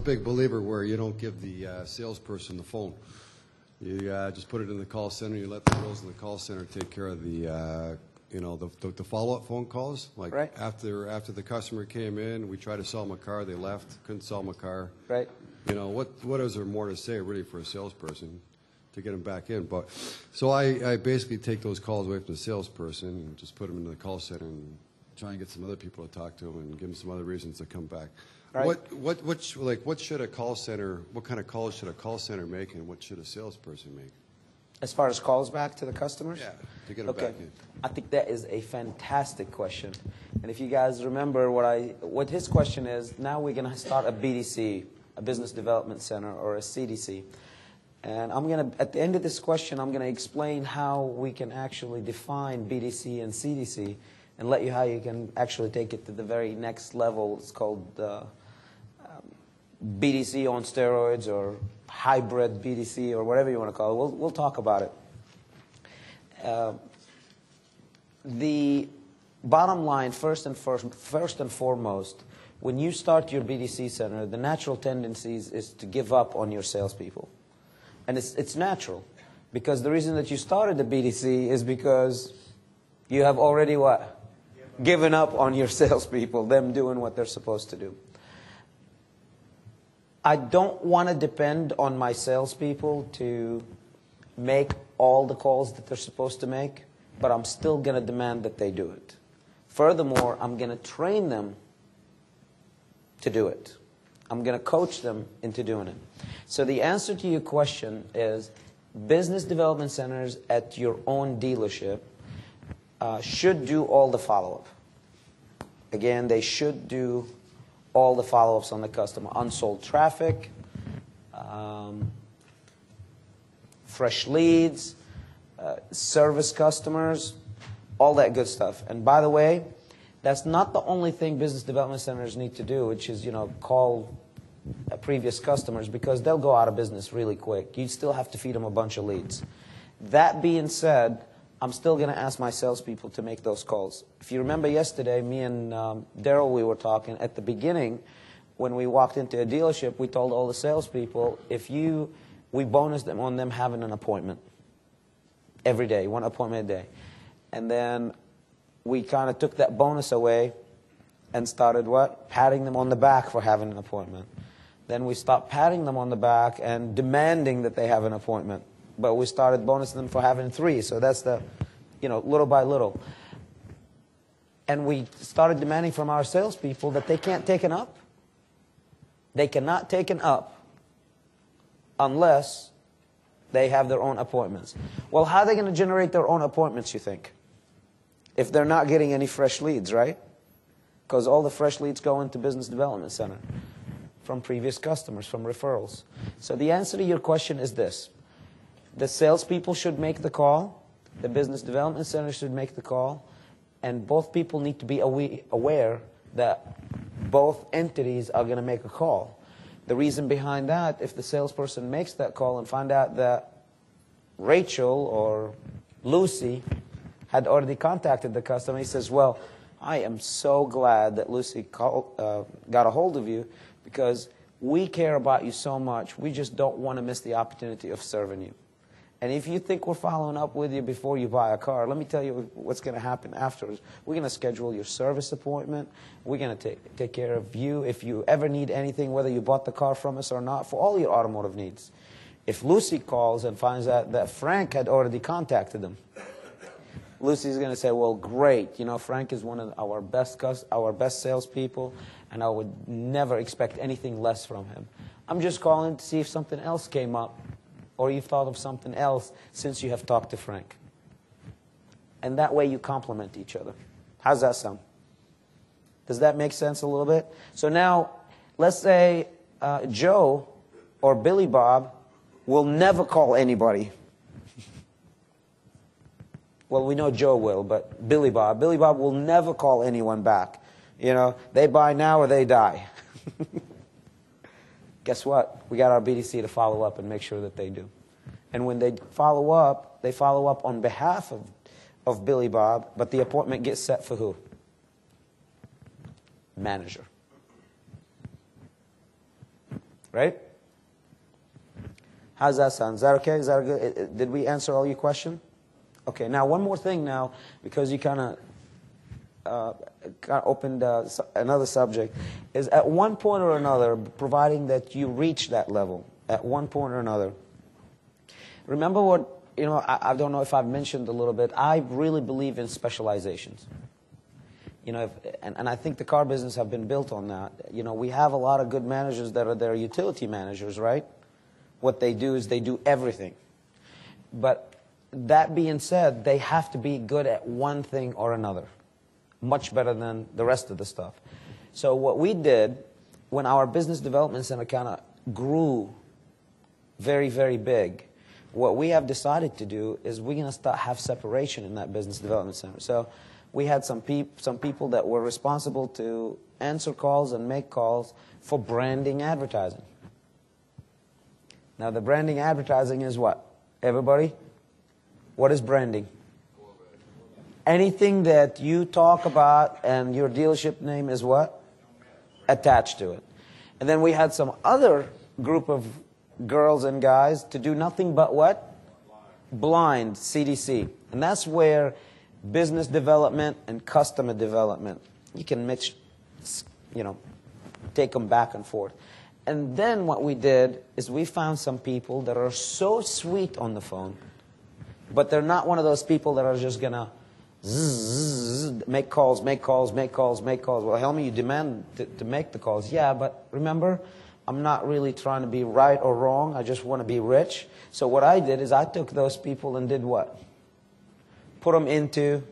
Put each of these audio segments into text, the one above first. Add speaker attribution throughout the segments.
Speaker 1: big believer where you don't give the salesperson the phone. You just put it in the call center. You let the girls in the call center take care of the the follow-up phone calls. Like
Speaker 2: right.
Speaker 1: after the customer came in, we tried to sell them a car. They left. Couldn't sell them a car.
Speaker 2: Right.
Speaker 1: What is there more to say really for a salesperson to get them back in? But so I basically take those calls away from the salesperson and just put them into the call center and try and get some other people to talk to them and give them some other reasons to come back. Right. What should a call center? What kind of calls should a call center make, and what should a salesperson make?
Speaker 2: As far as calls back to the customers?
Speaker 1: Yeah, to get them back in.
Speaker 2: I think that is a fantastic question. And if you guys remember what his question is, now we're going to start a BDC, a Business Development Center, or a CDC. And at the end of this question, I'm going to explain how we can actually define BDC and CDC and let you how you can actually take it to the very next level. It's called BDC on steroids or hybrid BDC or whatever you want to call it. We'll talk about it. The bottom line, first and foremost, when you start your BDC center, the natural tendency is to give up on your salespeople. And it's natural, because the reason that you started the BDC is because you have already what? Given up on your salespeople, them doing what they're supposed to do. I don't want to depend on my salespeople to make all the calls that they're supposed to make, but I'm still going to demand that they do it. Furthermore, I'm going to train them to do it. I'm going to coach them into doing it. So the answer to your question is business development centers at your own dealership should do all the follow-up. Again, they should do all the follow-ups on the customer. Unsold traffic, fresh leads, service customers, all that good stuff. And by the way, that's not the only thing business development centers need to do, which is, call previous customers, because they'll go out of business really quick. You still have to feed them a bunch of leads. That being said, I'm still going to ask my salespeople to make those calls. If you remember yesterday, me and Daryl, we were talking at the beginning. When we walked into a dealership, we told all the salespeople, we bonus them on them having an appointment every day, one appointment a day. And then we kind of took that bonus away and started what? Patting them on the back for having an appointment. Then we stopped patting them on the back and demanding that they have an appointment. But we started bonusing them for having 3. So that's the, little by little. And we started demanding from our salespeople that they can't take an up. They cannot take an up unless they have their own appointments. Well, how are they going to generate their own appointments, you think? If they're not getting any fresh leads, right? Because all the fresh leads go into Business Development Center from previous customers, from referrals. So the answer to your question is this. The salespeople should make the call. The Business Development Center should make the call. And both people need to be aware that both entities are going to make a call. The reason behind that, if the salesperson makes that call and find out that Rachel or Lucy had already contacted the customer, he says, well, I am so glad that Lucy got a hold of you, because we care about you so much. We just don't want to miss the opportunity of serving you. And if you think we're following up with you before you buy a car, let me tell you what's going to happen afterwards. We're going to schedule your service appointment. We're going to take care of you if you ever need anything, whether you bought the car from us or not, for all your automotive needs. If Lucy calls and finds out that Frank had already contacted them, Lucy's going to say, well, great. Frank is one of our best salespeople, and I would never expect anything less from him. I'm just calling to see if something else came up, or you've thought of something else since you have talked to Frank. And that way you complement each other. How's that sound? Does that make sense a little bit? So now, let's say Joe or Billy Bob will never call anybody. Well, we know Joe will, but Billy Bob will never call anyone back. They buy now or they die. Guess what? We got our BDC to follow up and make sure that they do. And when they follow up on behalf of Billy Bob, but the appointment gets set for who? Manager. right? How's that sound? Is that okay? Is that good? Did we answer all your question? Okay, now one more thing now, because you kind of opened another subject, is at one point or another, providing that you reach that level, at one point or another, remember what, you know, I don't know if I've mentioned a little bit, I really believe in specializations. You know, and I think the car business have been built on that. You know, we have a lot of good managers that are their utility managers, right? What they do is they do everything. But that being said, they have to be good at one thing or another, much better than the rest of the stuff. So what we did when our business development center kind of grew very, very big, what we have decided to do is we're going to have separation in that business development center. So we had some people that were responsible to answer calls and make calls for branding advertising. Now, the branding advertising is what? Everybody? What is branding? Anything that you talk about and your dealership name is what? Attached to it. And then we had some other group of girls and guys to do nothing but what? Blind, CDC. And that's where business development and customer development, you can mix, you know, take them back and forth. And then what we did is we found some people that are so sweet on the phone, but they're not one of those people that are just going to make calls, make calls, make calls, make calls. Well, Helmy, you demand to make the calls. Yeah, but remember, I'm not really trying to be right or wrong. I just want to be rich. So what I did is I took those people and did what? Put them into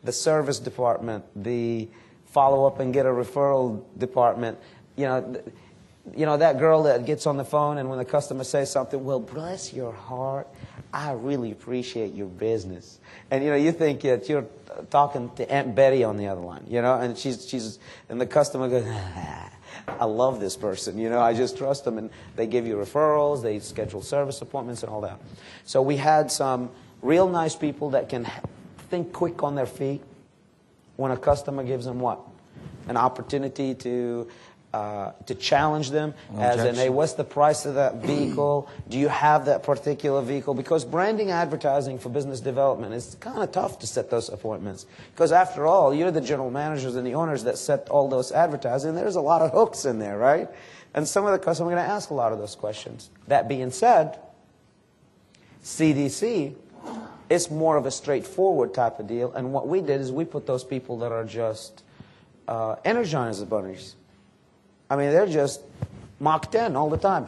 Speaker 2: the service department, the follow-up and get a referral department. You know, that girl that gets on the phone and when the customer says something, well, bless your heart, I really appreciate your business. And, you know, you think that you're talking to Aunt Betty on the other line, you know, and and the customer goes, I love this person, you know, I just trust them. And they give you referrals, they schedule service appointments and all that. So we had some real nice people that can think quick on their feet when a customer gives them what? An opportunity to challenge them, as in, hey, what's the price of that vehicle? Do you have that particular vehicle? Because branding advertising for business development is kind of tough to set those appointments. Because after all, you're the general managers and the owners that set all those advertising. There's a lot of hooks in there, right? And some of the customers are going to ask a lot of those questions. That being said, CDC is more of a straightforward type of deal. And what we did is we put those people that are just Energizer bunnies. I mean, they're just Mach 10 all the time,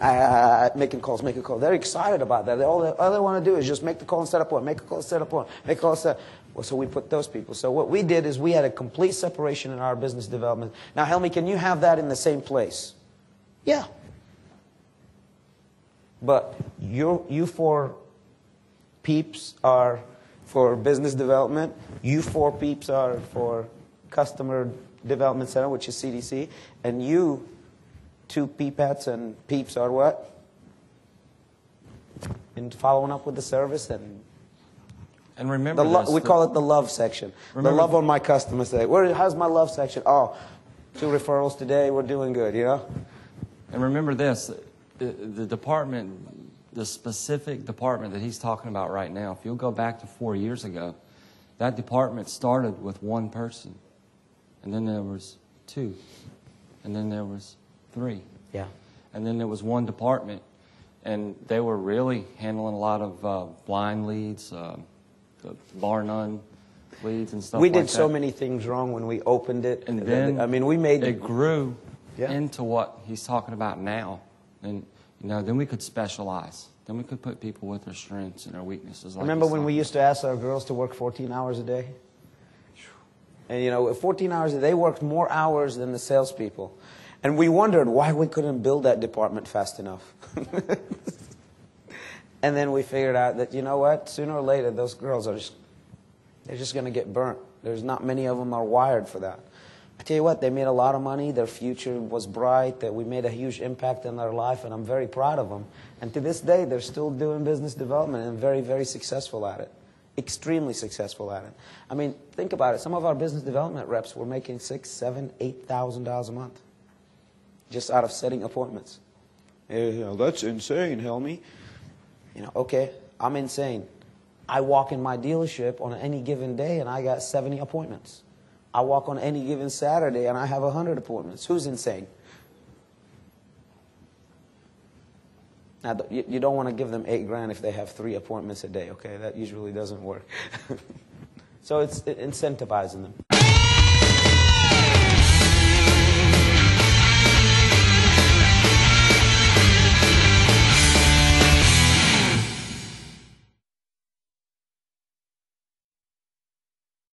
Speaker 2: making calls, making calls. They're excited about that. All they want to do is just make the call and set up one, make a call, set up one, make a call, set. Well, so we put those people. So what we did is we had a complete separation in our business development. Now, Helmy, can you have that in the same place? Yeah. But you four peeps are for business development. You four peeps are for customer development center, which is CDC, and you two peepettes and peeps are what? In following up with the service and
Speaker 3: remember this,
Speaker 2: we call it the love section. The love on my customer say, how's my love section? Oh, 2 referrals today, we're doing good, you know?
Speaker 3: And remember this, the department, the specific department that he's talking about right now, if you'll go back to 4 years ago, that department started with 1 person. And then there was 2. And then there was 3.
Speaker 2: Yeah.
Speaker 3: And then there was 1 department. And they were really handling a lot of blind leads, bar none leads and stuff like that.
Speaker 2: We did so many things wrong when we opened it.
Speaker 3: And then
Speaker 2: I mean, we made
Speaker 3: it grew
Speaker 2: yeah.
Speaker 3: into what he's talking about now. And, you know, then we could specialize. Then we could put people with their strengths and their weaknesses. Like
Speaker 2: remember when we used to ask our girls to work 14 hours a day? And, you know, 14 hours a day, they worked more hours than the salespeople. And we wondered why we couldn't build that department fast enough. And then we figured out that, you know what, sooner or later, those girls are they're just going to get burnt. There's not many of them are wired for that. I tell you what, they made a lot of money. Their future was bright. That we made a huge impact in their life, and I'm very proud of them. And to this day, they're still doing business development and very, very successful at it. Extremely successful at it. I mean, think about it. Some of our business development reps were making $6,000, $7,000, $8,000 a month just out of setting appointments. That's insane, Helmy. Okay, I'm insane. I walk in my dealership on any given day and I got 70 appointments. I walk on any given Saturday and I have 100 appointments. Who's insane? Now, you don't want to give them $8,000 if they have 3 appointments a day, okay? That usually doesn't work. So it's incentivizing them.